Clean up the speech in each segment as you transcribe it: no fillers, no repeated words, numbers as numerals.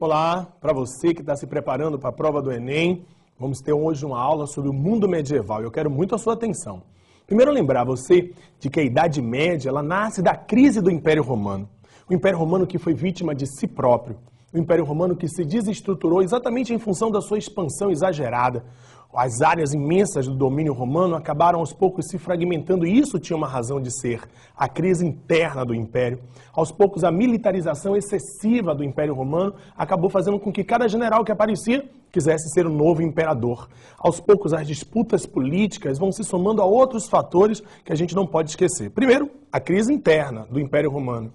Olá, para você que está se preparando para a prova do Enem, vamos ter hoje uma aula sobre o mundo medieval e eu quero muito a sua atenção. Primeiro lembrar você de que a Idade Média ela nasce da crise do Império Romano. O Império Romano que foi vítima de si próprio. O Império Romano que se desestruturou exatamente em função da sua expansão exagerada. As áreas imensas do domínio romano acabaram aos poucos se fragmentando e isso tinha uma razão de ser, a crise interna do Império. Aos poucos a militarização excessiva do Império Romano acabou fazendo com que cada general que aparecia quisesse ser o novo imperador. Aos poucos as disputas políticas vão se somando a outros fatores que a gente não pode esquecer. Primeiro, a crise interna do Império Romano.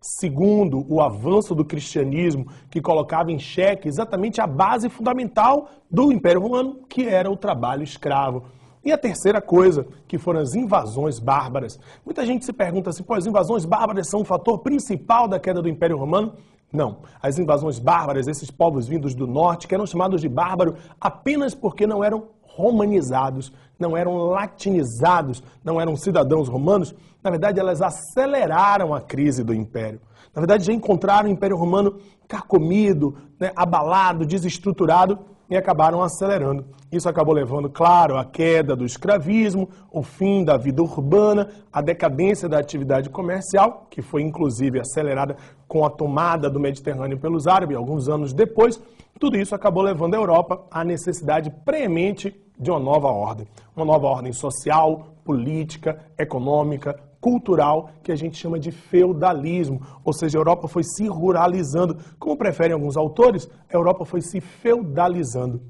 Segundo, o avanço do cristianismo, que colocava em xeque exatamente a base fundamental do Império Romano, que era o trabalho escravo. E a terceira coisa, que foram as invasões bárbaras. Muita gente se pergunta assim, as invasões bárbaras são um fator principal da queda do Império Romano? Não. As invasões bárbaras, esses povos vindos do norte, que eram chamados de bárbaro apenas porque não eram romanizados, não eram latinizados, não eram cidadãos romanos, na verdade elas aceleraram a crise do Império. Na verdade já encontraram o Império Romano carcomido, abalado, desestruturado e acabaram acelerando. Isso acabou levando, claro, à queda do escravismo, o fim da vida urbana, a decadência da atividade comercial, que foi inclusive acelerada com a tomada do Mediterrâneo pelos árabes, alguns anos depois. Tudo isso acabou levando a Europa à necessidade preemente de uma nova ordem social, política, econômica, cultural, que a gente chama de feudalismo, ou seja, a Europa foi se ruralizando. Como preferem alguns autores, a Europa foi se feudalizando.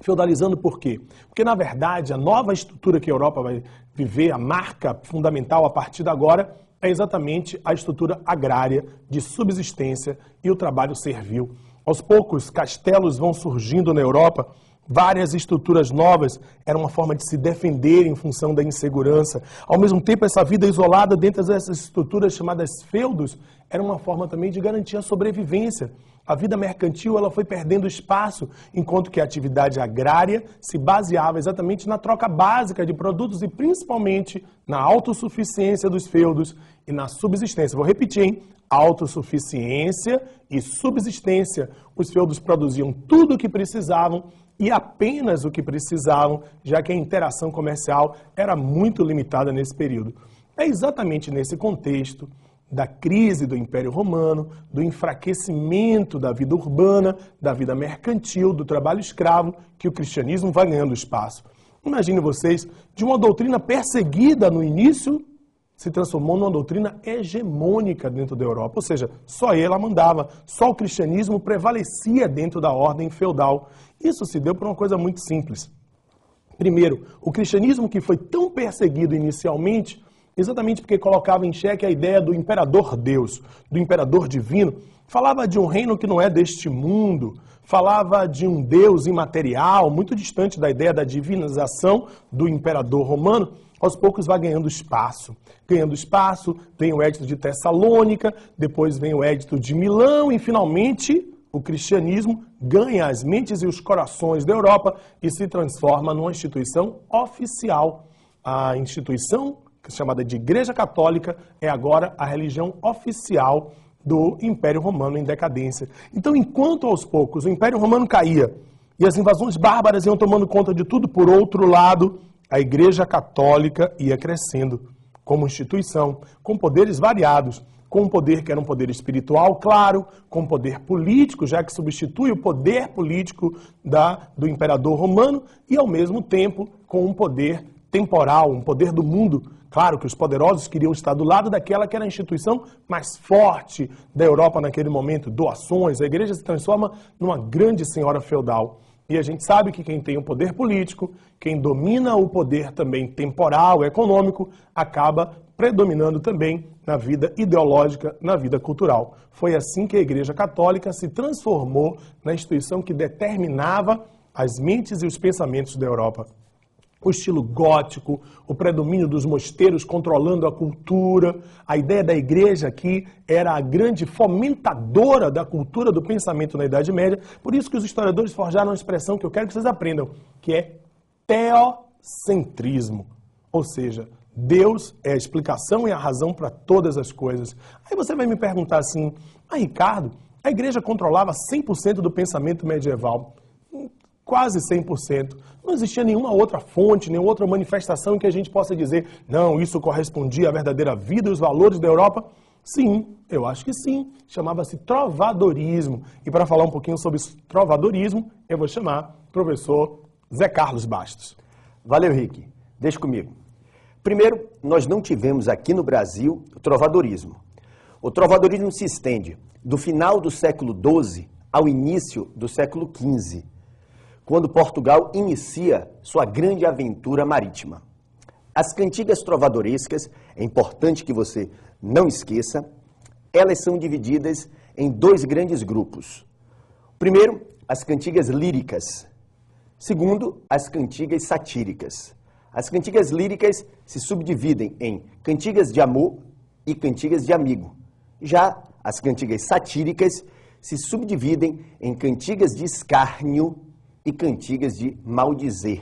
Feudalizando por quê? Porque, na verdade, a nova estrutura que a Europa vai viver, a marca fundamental a partir de agora, é exatamente a estrutura agrária, de subsistência e o trabalho servil. Aos poucos, castelos vão surgindo na Europa, várias estruturas novas, era uma forma de se defender em função da insegurança. Ao mesmo tempo, essa vida isolada dentro dessas estruturas chamadas feudos, era uma forma também de garantir a sobrevivência. A vida mercantil ela foi perdendo espaço, enquanto que a atividade agrária se baseava exatamente na troca básica de produtos e principalmente na autossuficiência dos feudos e na subsistência. Vou repetir, hein? Autossuficiência e subsistência. Os feudos produziam tudo o que precisavam e apenas o que precisavam, já que a interação comercial era muito limitada nesse período. É exatamente nesse contexto da crise do Império Romano, do enfraquecimento da vida urbana, da vida mercantil, do trabalho escravo, que o cristianismo vai ganhando espaço. Imagine vocês, de uma doutrina perseguida no início, se transformou numa doutrina hegemônica dentro da Europa, ou seja, só ela mandava, só o cristianismo prevalecia dentro da ordem feudal. Isso se deu por uma coisa muito simples. Primeiro, o cristianismo que foi tão perseguido inicialmente, exatamente porque colocava em xeque a ideia do imperador Deus, do imperador divino, falava de um reino que não é deste mundo, falava de um Deus imaterial, muito distante da ideia da divinização do imperador romano. Aos poucos vai ganhando espaço. Ganhando espaço, vem o Edito de Tessalônica, depois vem o Edito de Milão e, finalmente, o cristianismo ganha as mentes e os corações da Europa e se transforma numa instituição oficial. A instituição, chamada de Igreja Católica, é agora a religião oficial do Império Romano em decadência. Então, enquanto aos poucos o Império Romano caía e as invasões bárbaras iam tomando conta de tudo, por outro lado, a Igreja Católica ia crescendo como instituição, com poderes variados, com um poder que era um poder espiritual, claro, com um poder político, já que substitui o poder político do imperador romano, e ao mesmo tempo com um poder temporal, um poder do mundo. Claro que os poderosos queriam estar do lado daquela que era a instituição mais forte da Europa naquele momento, doações, a igreja se transforma numa grande senhora feudal. E a gente sabe que quem tem o poder político, quem domina o poder também temporal, econômico, acaba predominando também na vida ideológica, na vida cultural. Foi assim que a Igreja Católica se transformou na instituição que determinava as mentes e os pensamentos da Europa. O estilo gótico, o predomínio dos mosteiros controlando a cultura. A ideia da igreja aqui era a grande fomentadora da cultura do pensamento na Idade Média. Por isso que os historiadores forjaram uma expressão que eu quero que vocês aprendam, que é teocentrismo. Ou seja, Deus é a explicação e a razão para todas as coisas. Aí você vai me perguntar assim, Ricardo, A igreja controlava 100% do pensamento medieval, quase 100%. Não existia nenhuma outra fonte, nenhuma outra manifestação em que a gente possa dizer, não, isso correspondia à verdadeira vida e os valores da Europa. Sim, eu acho que sim. Chamava-se trovadorismo. E para falar um pouquinho sobre trovadorismo, eu vou chamar o professor Zé Carlos Bastos. Valeu, Rick. Deixa comigo. Primeiro, nós não tivemos aqui no Brasil o trovadorismo. O trovadorismo se estende do final do século XII ao início do século XV, quando Portugal inicia sua grande aventura marítima. As cantigas trovadorescas, é importante que você não esqueça, elas são divididas em dois grandes grupos. Primeiro, as cantigas líricas. Segundo, as cantigas satíricas. As cantigas líricas se subdividem em cantigas de amor e cantigas de amigo. Já as cantigas satíricas se subdividem em cantigas de escárnio e cantigas de maldizer.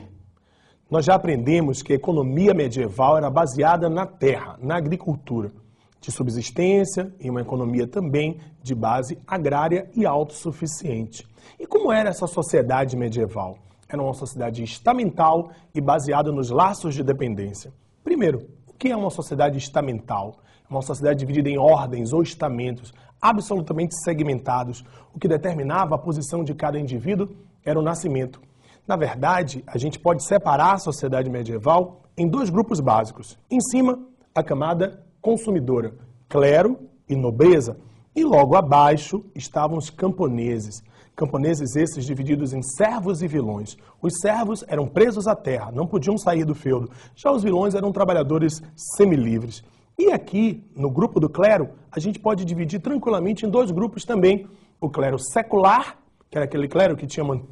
Nós já aprendemos que a economia medieval era baseada na terra, na agricultura, de subsistência e uma economia também de base agrária e autossuficiente. E como era essa sociedade medieval? Era uma sociedade estamental e baseada nos laços de dependência. Primeiro, o que é uma sociedade estamental? É uma sociedade dividida em ordens ou estamentos, absolutamente segmentados. O que determinava a posição de cada indivíduo era o nascimento. Na verdade, a gente pode separar a sociedade medieval em dois grupos básicos. Em cima, a camada consumidora, clero e nobreza. E logo abaixo estavam os camponeses. Camponeses esses divididos em servos e vilões. Os servos eram presos à terra, não podiam sair do feudo. Já os vilões eram trabalhadores semilivres. E aqui, no grupo do clero, a gente pode dividir tranquilamente em dois grupos também. O clero secular, que era aquele clero que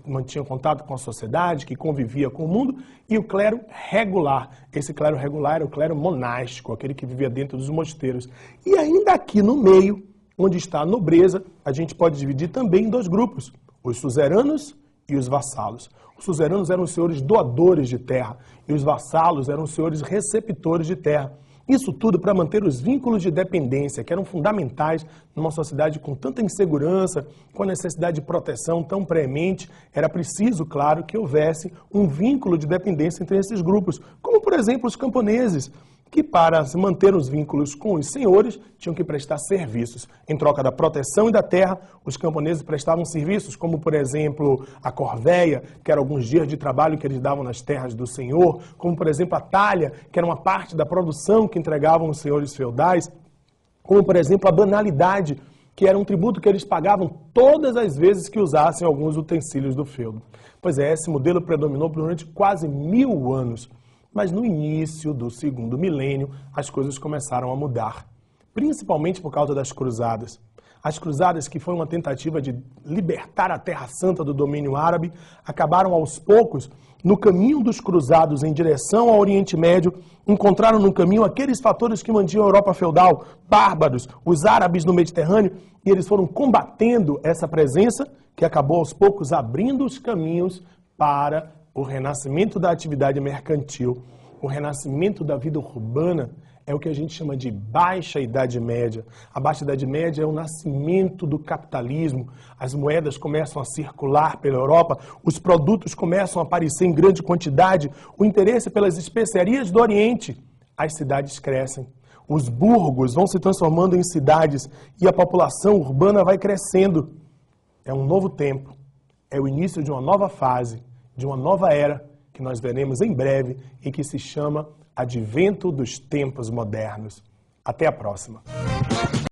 mantinha contato com a sociedade, que convivia com o mundo, e o clero regular. Esse clero regular era o clero monástico, aquele que vivia dentro dos mosteiros. E ainda aqui no meio, onde está a nobreza, a gente pode dividir também em dois grupos, os suzeranos e os vassalos. Os suzeranos eram os senhores doadores de terra e os vassalos eram os senhores receptores de terra. Isso tudo para manter os vínculos de dependência, que eram fundamentais numa sociedade com tanta insegurança, com a necessidade de proteção tão premente. Era preciso, claro, que houvesse um vínculo de dependência entre esses grupos, como, por exemplo, os camponeses, que para se manter os vínculos com os senhores tinham que prestar serviços. Em troca da proteção e da terra, os camponeses prestavam serviços, como por exemplo a corvéia, que eram alguns dias de trabalho que eles davam nas terras do senhor, como por exemplo a talha, que era uma parte da produção que entregavam os senhores feudais, como por exemplo a banalidade, que era um tributo que eles pagavam todas as vezes que usassem alguns utensílios do feudo. Pois é, esse modelo predominou durante quase 1000 anos. Mas no início do segundo milênio, as coisas começaram a mudar, principalmente por causa das cruzadas. As cruzadas, que foi uma tentativa de libertar a Terra Santa do domínio árabe, acabaram aos poucos, no caminho dos cruzados em direção ao Oriente Médio, encontraram no caminho aqueles fatores que mantinham a Europa feudal, bárbaros, os árabes no Mediterrâneo, e eles foram combatendo essa presença, que acabou aos poucos abrindo os caminhos para o renascimento da atividade mercantil, o renascimento da vida urbana. É o que a gente chama de Baixa Idade Média. A Baixa Idade Média é o nascimento do capitalismo. As moedas começam a circular pela Europa, os produtos começam a aparecer em grande quantidade, o interesse pelas especiarias do Oriente. As cidades crescem, os burgos vão se transformando em cidades e a população urbana vai crescendo. É um novo tempo, é o início de uma nova fase, de uma nova era que nós veremos em breve e que se chama Advento dos Tempos Modernos. Até a próxima!